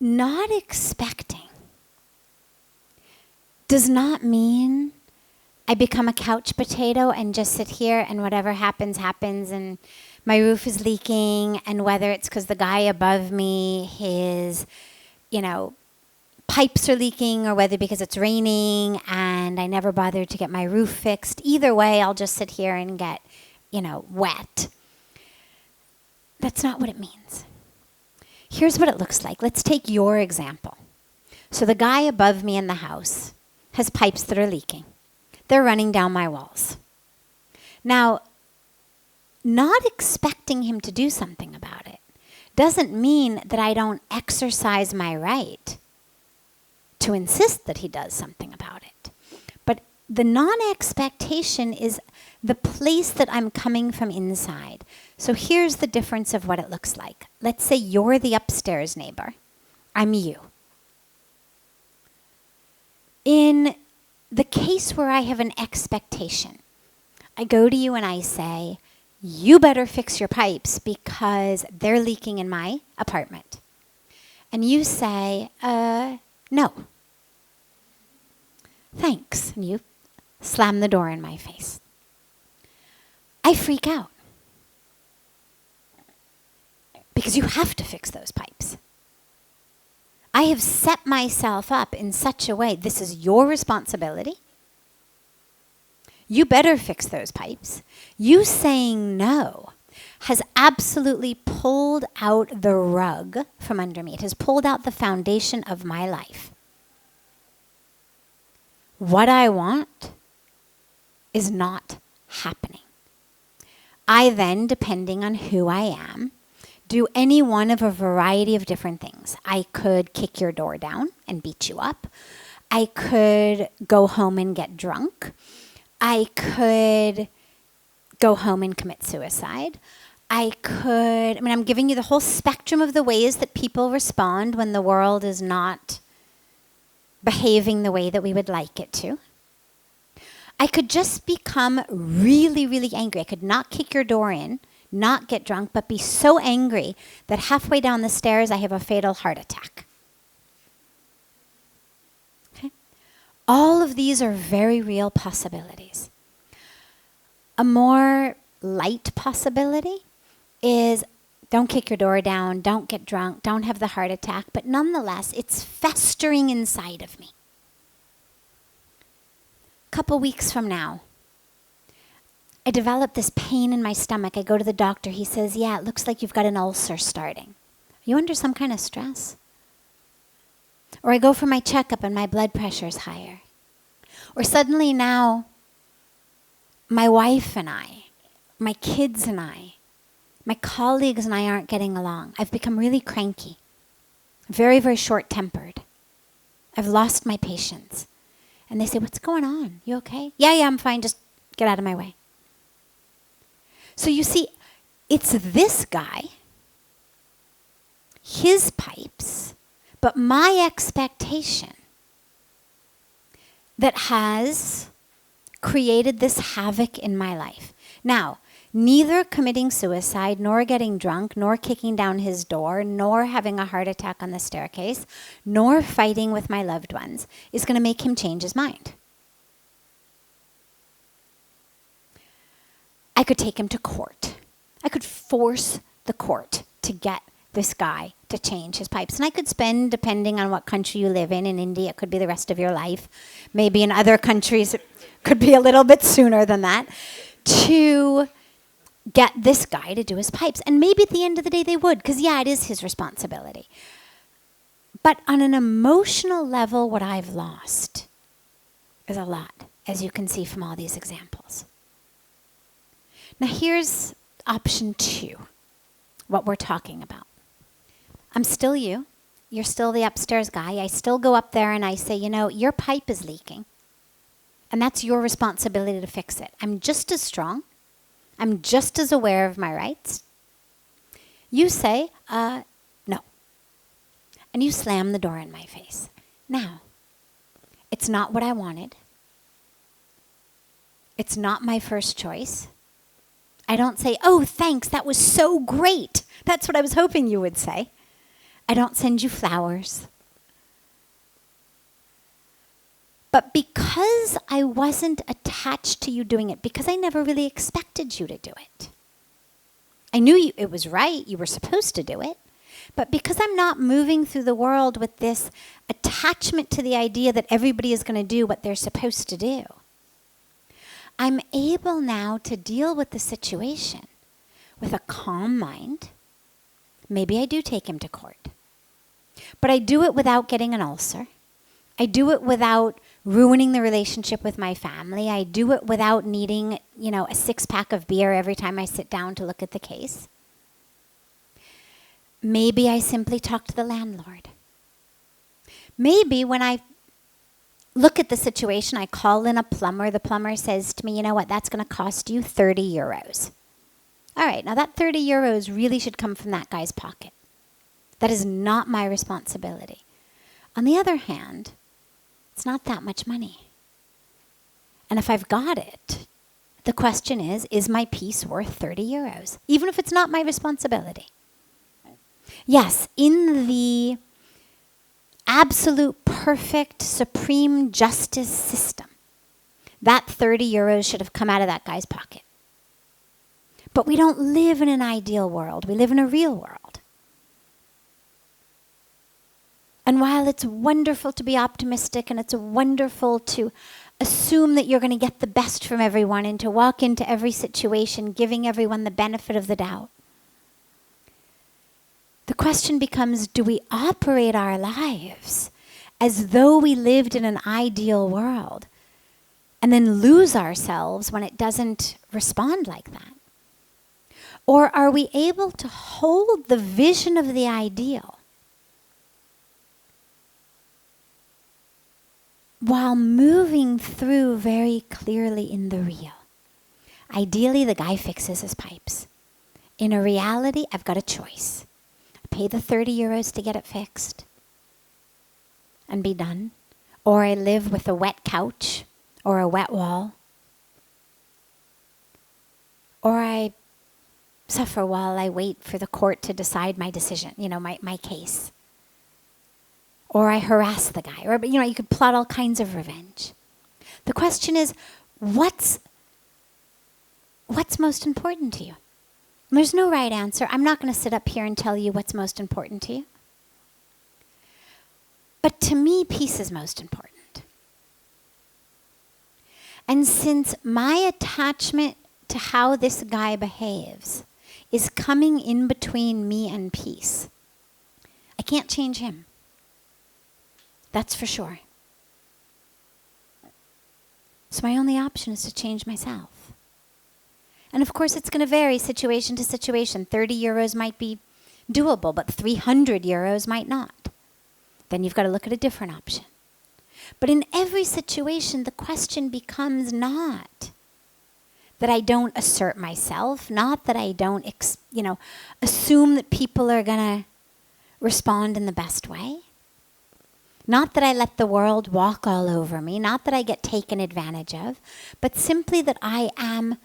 Not expecting does not mean I become a couch potato and just sit here and whatever happens, happens, and my roof is leaking, and whether it's because the guy above me, his, pipes are leaking, or whether because it's raining and I never bothered to get my roof fixed. Either way, I'll just sit here and get, wet. That's not what it means. Here's what it looks like. Let's take your example. So the guy above me in the house has pipes that are leaking. They're running down my walls. Now, not expecting him to do something about it doesn't mean that I don't exercise my right to insist that he does something about it. But the non-expectation is the place that I'm coming from inside. So here's the difference of what it looks like. Let's say you're the upstairs neighbor. I'm you. In the case where I have an expectation, I go to you and I say, you better fix your pipes because they're leaking in my apartment. And you say, no. Thanks. And you slam the door in my face. I freak out. Because you have to fix those pipes. I have set myself up in such a way, this is your responsibility. You better fix those pipes. You saying no has absolutely pulled out the rug from under me. It has pulled out the foundation of my life. What I want is not happening. I then, depending on who I am, do any one of a variety of different things. I could kick your door down and beat you up. I could go home and get drunk. I could go home and commit suicide. I'm giving you the whole spectrum of the ways that people respond when the world is not behaving the way that we would like it to. I could just become really, really angry. I could not kick your door in, not get drunk, but be so angry that halfway down the stairs I have a fatal heart attack. Okay? All of these are very real possibilities. A more light possibility is don't kick your door down, don't get drunk, don't have the heart attack, but nonetheless, it's festering inside of me. A couple weeks from now, I develop this pain in my stomach. I go to the doctor. He says, yeah, it looks like you've got an ulcer starting. Are you under some kind of stress? Or I go for my checkup and my blood pressure is higher. Or suddenly now, my wife and I, my kids and I, my colleagues and I aren't getting along. I've become really cranky, very, very short-tempered. I've lost my patience. And they say, what's going on? You okay? Yeah, I'm fine. Just get out of my way. So you see, it's this guy, his pipes, but my expectation that has created this havoc in my life. Now, neither committing suicide, nor getting drunk, nor kicking down his door, nor having a heart attack on the staircase, nor fighting with my loved ones is going to make him change his mind. I could take him to court. I could force the court to get this guy to change his pipes. And I could spend, depending on what country you live in India, it could be the rest of your life. Maybe in other countries, it could be a little bit sooner than that, to get this guy to do his pipes. And maybe at the end of the day they would, because it is his responsibility. But on an emotional level, what I've lost is a lot. as you can see from all these examples. Now here's option 2, what we're talking about. I'm still you. You're still the upstairs guy. I still go up there and I say, your pipe is leaking. And that's your responsibility to fix it. I'm just as strong. I'm just as aware of my rights. You say, no. And you slam the door in my face. Now, it's not what I wanted. It's not my first choice. I don't say, oh, thanks, that was so great. That's what I was hoping you would say. I don't send you flowers. But because I wasn't attached to you doing it, because I never really expected you to do it, I knew it was right, you were supposed to do it, but because I'm not moving through the world with this attachment to the idea that everybody is going to do what they're supposed to do, I'm able now to deal with the situation with a calm mind. Maybe I do take him to court, but I do it without getting an ulcer. I do it without ruining the relationship with my family. I do it without needing, a 6-pack of beer every time I sit down to look at the case. Maybe I simply talk to the landlord. Maybe when I look at the situation, I call in a plumber. The plumber says to me, you know what, that's going to cost you 30 euros. All right, now that 30 euros really should come from that guy's pocket. That is not my responsibility. On the other hand, it's not that much money. And if I've got it, the question is my piece worth 30 euros? Even if it's not my responsibility. Yes, in the absolute perfect supreme justice system, that 30 euros should have come out of that guy's pocket. But we don't live in an ideal world. We live in a real world. And while it's wonderful to be optimistic and it's wonderful to assume that you're going to get the best from everyone and to walk into every situation giving everyone the benefit of the doubt, the question becomes, do we operate our lives as though we lived in an ideal world and then lose ourselves when it doesn't respond like that? Or are we able to hold the vision of the ideal while moving through very clearly in the real? Ideally, the guy fixes his pipes. In a reality, I've got a choice. I pay the 30 euros to get it fixed and be done. Or I live with a wet couch or a wet wall. Or I suffer while I wait for the court to decide my decision, my case. Or I harass the guy. Or, you could plot all kinds of revenge. The question is, what's most important to you? And there's no right answer. I'm not going to sit up here and tell you what's most important to you. But to me, peace is most important. And since my attachment to how this guy behaves is coming in between me and peace, I can't change him. That's for sure. So my only option is to change myself. And of course, it's going to vary situation to situation. 30 euros might be doable, but 300 euros might not. Then you've got to look at a different option. But in every situation, the question becomes not that I don't assert myself, not that I don't, assume that people are going to respond in the best way. Not that I let the world walk all over me, not that I get taken advantage of, but simply that I am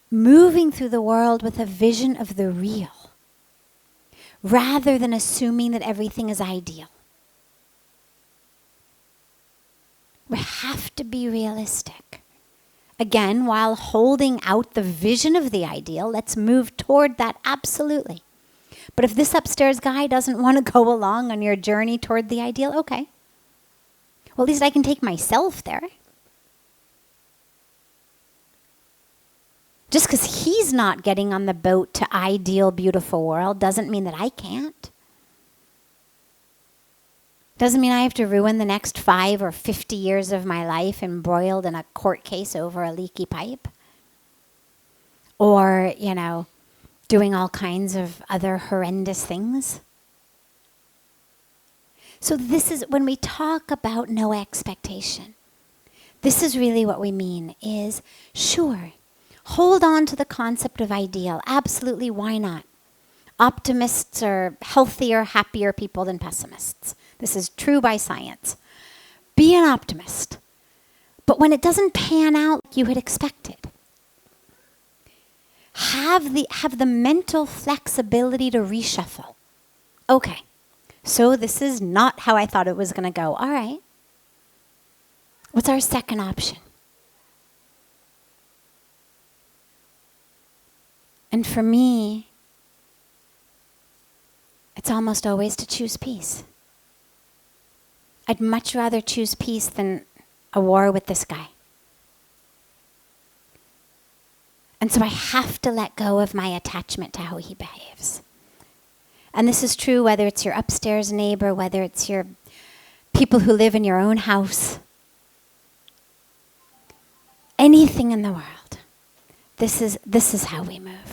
moving through the world with a vision of the real, rather than assuming that everything is ideal. We have to be realistic. Again, while holding out the vision of the ideal, let's move toward that absolutely. But if this upstairs guy doesn't want to go along on your journey toward the ideal, okay. Well, at least I can take myself there. Just because he's not getting on the boat to ideal, beautiful world doesn't mean that I can't. Doesn't mean I have to ruin the next 5 or 50 years of my life embroiled in a court case over a leaky pipe. Or, doing all kinds of other horrendous things. So this is, when we talk about no expectation, this is really what we mean is, sure, hold on to the concept of ideal. Absolutely, why not? Optimists are healthier, happier people than pessimists. This is true by science. Be an optimist. But when it doesn't pan out like you had expected, have the mental flexibility to reshuffle. Okay, so this is not how I thought it was going to go. All right. What's our second option? And for me, it's almost always to choose peace. I'd much rather choose peace than a war with this guy. And so I have to let go of my attachment to how he behaves. And this is true whether it's your upstairs neighbor, whether it's your people who live in your own house. Anything in the world. This is how we move.